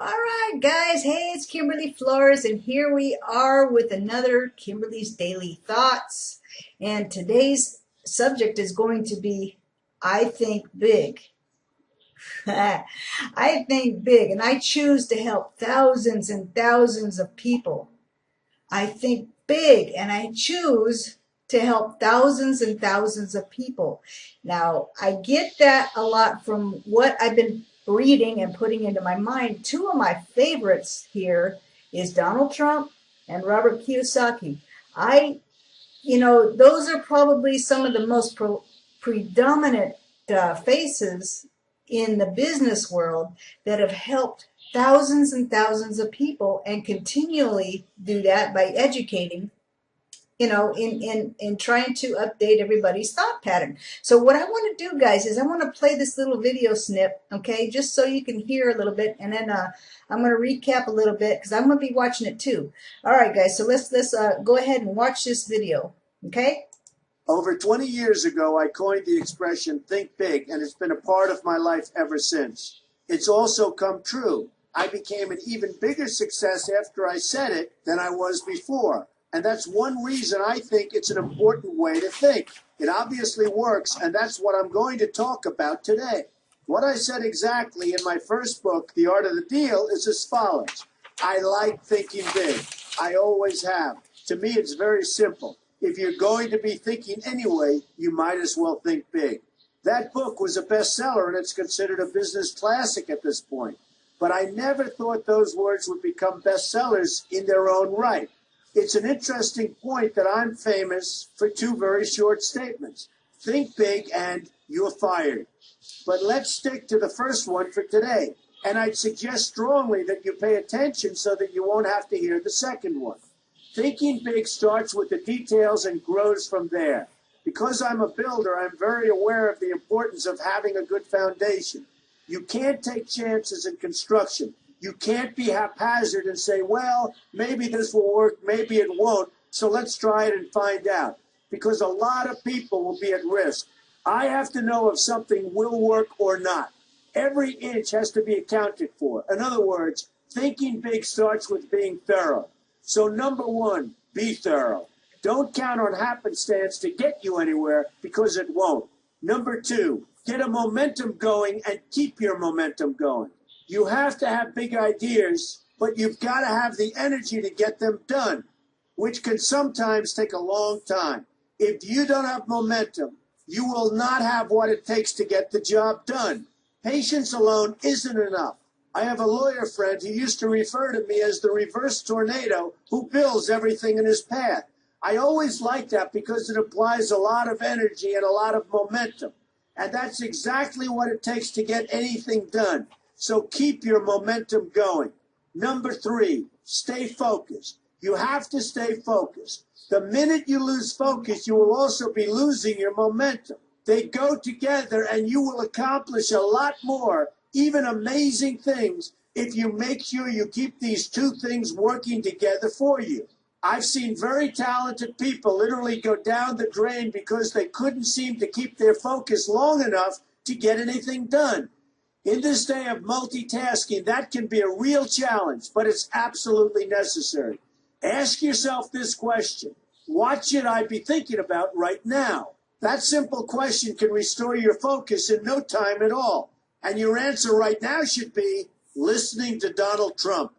All right, guys. Hey, it's Kimberly Flores, and here we are with another Kimberly's Daily Thoughts. And today's subject is going to be I think big. I think big, and I choose to help thousands and thousands of people. I think big, and I choose to help thousands and thousands of people. Now, I get that a lot from what I've been reading and putting into my mind. Two of my favorites here is Donald Trump and Robert Kiyosaki. Those are probably some of the most predominant faces in the business world that have helped thousands and thousands of people and continually do that by educating, in trying to update everybody's thought pattern. So what I want to do, guys, is I want to play this little video snip, okay, just so you can hear a little bit, and then I'm going to recap a little bit because I'm going to be watching it too. All right, guys, so let's go ahead and watch this video, okay? Over 20 years ago, I coined the expression think big, and it's been a part of my life ever since. It's also come true. I became an even bigger success after I said it than I was before. And that's one reason I think it's an important way to think. It obviously works, and that's what I'm going to talk about today. What I said exactly in my first book, The Art of the Deal, is as follows. I like thinking big. I always have. To me, it's very simple. If you're going to be thinking anyway, you might as well think big. That book was a bestseller, and it's considered a business classic at this point. But I never thought those words would become bestsellers in their own right. It's an interesting point that I'm famous for two very short statements. Think big and you're fired. But let's stick to the first one for today. And I'd suggest strongly that you pay attention so that you won't have to hear the second one. Thinking big starts with the details and grows from there. Because I'm a builder, I'm very aware of the importance of having a good foundation. You can't take chances in construction. You can't be haphazard and say, well, maybe this will work, maybe it won't, so let's try it and find out. Because a lot of people will be at risk. I have to know if something will work or not. Every inch has to be accounted for. In other words, thinking big starts with being thorough. So number one, be thorough. Don't count on happenstance to get you anywhere because it won't. Number two, get a momentum going and keep your momentum going. You have to have big ideas, but you've got to have the energy to get them done, which can sometimes take a long time. If you don't have momentum, you will not have what it takes to get the job done. Patience alone isn't enough. I have a lawyer friend who used to refer to me as the reverse tornado who builds everything in his path. I always like that because it applies a lot of energy and a lot of momentum. And that's exactly what it takes to get anything done. So keep your momentum going. Number three, stay focused. You have to stay focused. The minute you lose focus, you will also be losing your momentum. They go together and you will accomplish a lot more, even amazing things, if you make sure you keep these two things working together for you. I've seen very talented people literally go down the drain because they couldn't seem to keep their focus long enough to get anything done. In this day of multitasking, that can be a real challenge, but it's absolutely necessary. Ask yourself this question. What should I be thinking about right now? That simple question can restore your focus in no time at all. And your answer right now should be listening to Donald Trump.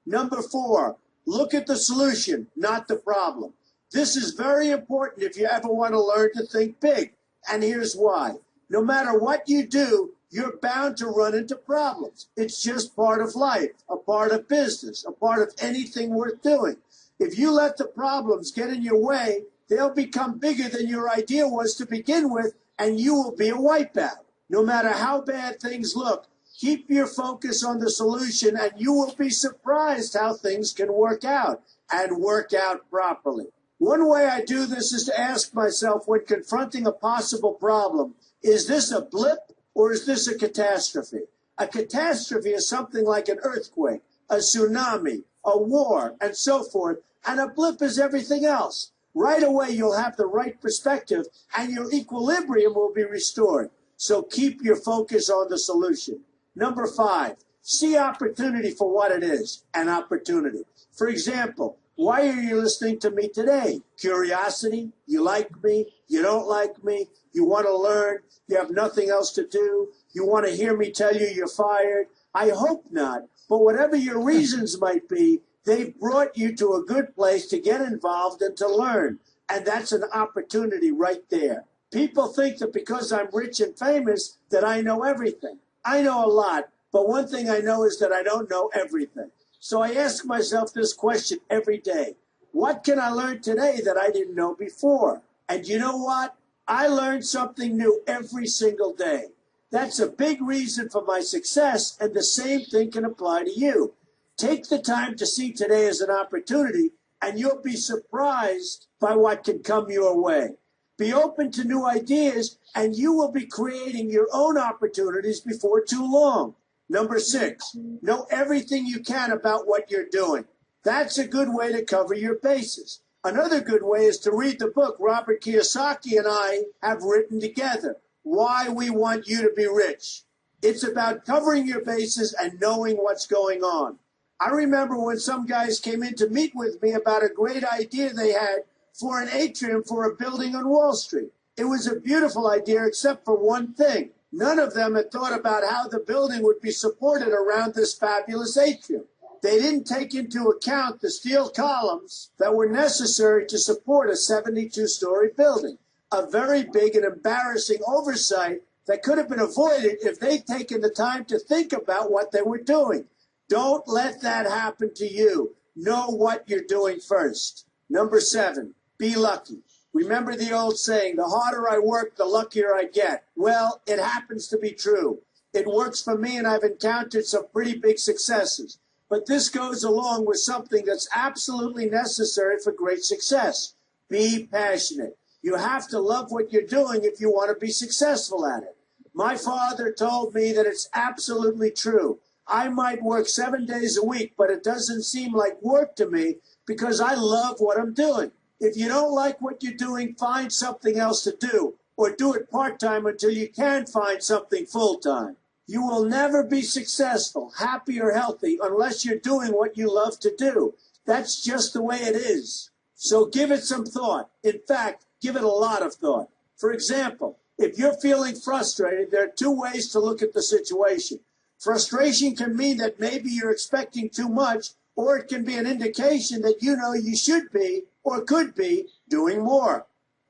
Number four, look at the solution, not the problem. This is very important if you ever want to learn to think big. And here's why. No matter what you do, you're bound to run into problems. It's just part of life, a part of business, a part of anything worth doing. If you let the problems get in your way, they'll become bigger than your idea was to begin with, and you will be a wipeout. No matter how bad things look, keep your focus on the solution, and you will be surprised how things can work out, and work out properly. One way I do this is to ask myself when confronting a possible problem, is this a blip? Or is this a catastrophe? A catastrophe is something like an earthquake, a tsunami, a war, and so forth. And a blip is everything else. Right away, you'll have the right perspective, and your equilibrium will be restored. So keep your focus on the solution. Number five, See opportunity for what it is, an opportunity. For example, why are you listening to me today? Curiosity? You like me? You don't like me? You want to learn? You have nothing else to do? You want to hear me tell you you're fired? I hope not. But whatever your reasons might be, they've brought you to a good place to get involved and to learn. And that's an opportunity right there. People think that because I'm rich and famous that I know everything. I know a lot, but one thing I know is that I don't know everything. So I ask myself this question every day. What can I learn today that I didn't know before? And you know what? I learn something new every single day. That's a big reason for my success, and the same thing can apply to you. Take the time to see today as an opportunity, and you'll be surprised by what can come your way. Be open to new ideas, and you will be creating your own opportunities before too long. Number 6, know everything you can about what you're doing. That's a good way to cover your bases. Another good way is to read the book Robert Kiyosaki and I have written together, Why We Want You to Be Rich. It's about covering your bases and knowing what's going on. I remember when some guys came in to meet with me about a great idea they had for an atrium for a building on Wall Street. It was a beautiful idea except for one thing. None of them had thought about how the building would be supported around this fabulous atrium. They didn't take into account the steel columns that were necessary to support a 72-story building. A very big and embarrassing oversight that could have been avoided if they'd taken the time to think about what they were doing. Don't let that happen to you. Know what you're doing first. Number 7, be lucky. Remember the old saying, the harder I work, the luckier I get. Well, it happens to be true. It works for me, and I've encountered some pretty big successes. But this goes along with something that's absolutely necessary for great success. Be passionate. You have to love what you're doing if you want to be successful at it. My father told me that it's absolutely true. I might work 7 days a week, but it doesn't seem like work to me because I love what I'm doing. If you don't like what you're doing, find something else to do, or do it part-time until you can find something full-time. You will never be successful, happy, or healthy unless you're doing what you love to do. That's just the way it is. So give it some thought. In fact, give it a lot of thought. For example, if you're feeling frustrated, there are 2 ways to look at the situation. Frustration can mean that maybe you're expecting too much, or it can be an indication that you know you should be, or could be, doing more.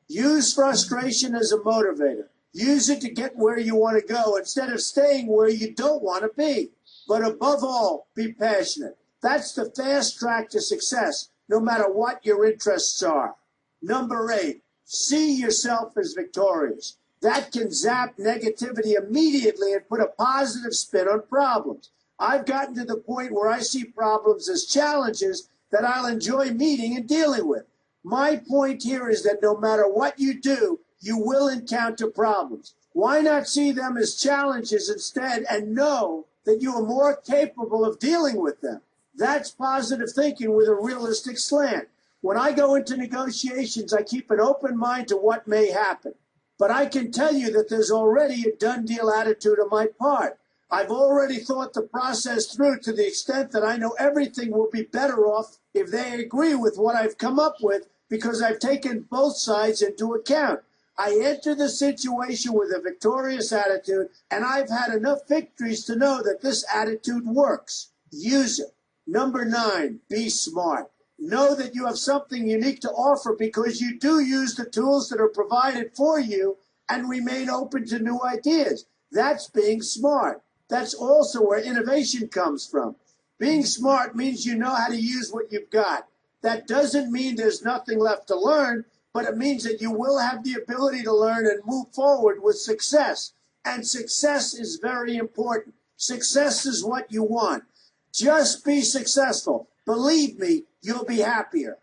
Use frustration as a motivator. Use it to get where you want to go instead of staying where you don't want to be. But above all, be passionate. That's the fast track to success, no matter what your interests are. Number 8, see yourself as victorious. That can zap negativity immediately and put a positive spin on problems. I've gotten to the point where I see problems as challenges that I'll enjoy meeting and dealing with. My point here is that no matter what you do, you will encounter problems. Why not see them as challenges instead and know that you are more capable of dealing with them? That's positive thinking with a realistic slant. When I go into negotiations, I keep an open mind to what may happen. But I can tell you that there's already a done deal attitude on my part. I've already thought the process through to the extent that I know everything will be better off if they agree with what I've come up with because I've taken both sides into account. I enter the situation with a victorious attitude, and I've had enough victories to know that this attitude works. Use it. Number 9, be smart. Know that you have something unique to offer because you do use the tools that are provided for you and remain open to new ideas. That's being smart. That's also where innovation comes from. Being smart means you know how to use what you've got. That doesn't mean there's nothing left to learn, but it means that you will have the ability to learn and move forward with success. And success is very important. Success is what you want. Just be successful. Believe me, you'll be happier.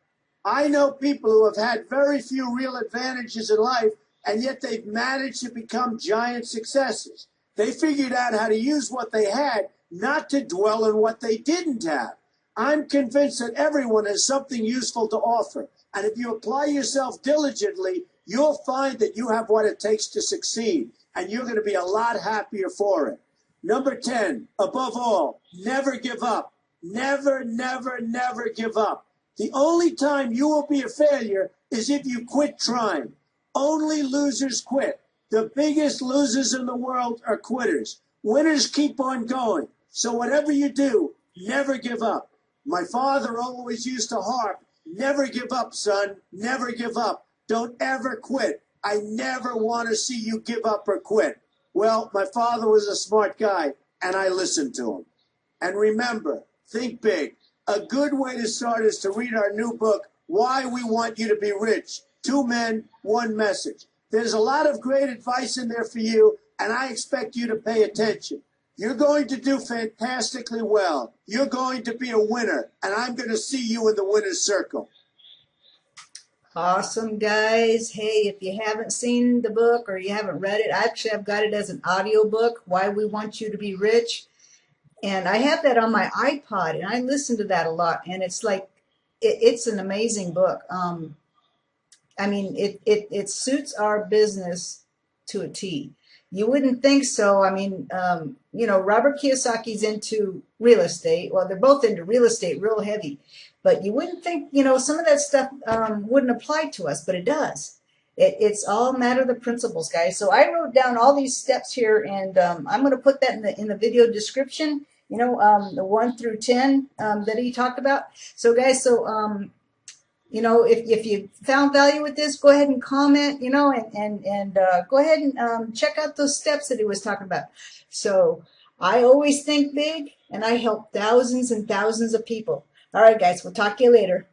I know people who have had very few real advantages in life, and yet they've managed to become giant successes. They figured out how to use what they had, not to dwell on what they didn't have. I'm convinced that everyone has something useful to offer, and if you apply yourself diligently, you'll find that you have what it takes to succeed, and you're going to be a lot happier for it. Number 10, above all, never give up. Never, never, never give up. The only time you will be a failure is if you quit trying. Only losers quit. The biggest losers in the world are quitters. Winners keep on going. So whatever you do, never give up. My father always used to harp, never give up, son. Never give up. Don't ever quit. I never want to see you give up or quit. Well, my father was a smart guy, and I listened to him. And remember, think big. A good way to start is to read our new book, Why We Want You to Be Rich. 2 men, 1 message. There's a lot of great advice in there for you, and I expect you to pay attention. You're going to do fantastically well. You're going to be a winner, and I'm going to see you in the winner's circle. Awesome, guys. Hey, if you haven't seen the book or you haven't read it, actually I've got it as an audio book, Why We Want You to Be Rich. And I have that on my iPod, and I listen to that a lot. And it's like, it's an amazing book. I mean, it suits our business to a T. You wouldn't think so. I mean, you know, Robert Kiyosaki's into real estate. Well, they're both into real estate real heavy. But you wouldn't think, you know, some of that stuff wouldn't apply to us, but it does. It's all a matter of the principles, guys. So I wrote down all these steps here, and I'm going to put that in the video description, you know, the 1 through 10 that he talked about. So, guys, you know, if you found value with this, go ahead and comment, you know, and go ahead and check out those steps that he was talking about. So I always think big, and I help thousands and thousands of people. All right, guys, we'll talk to you later.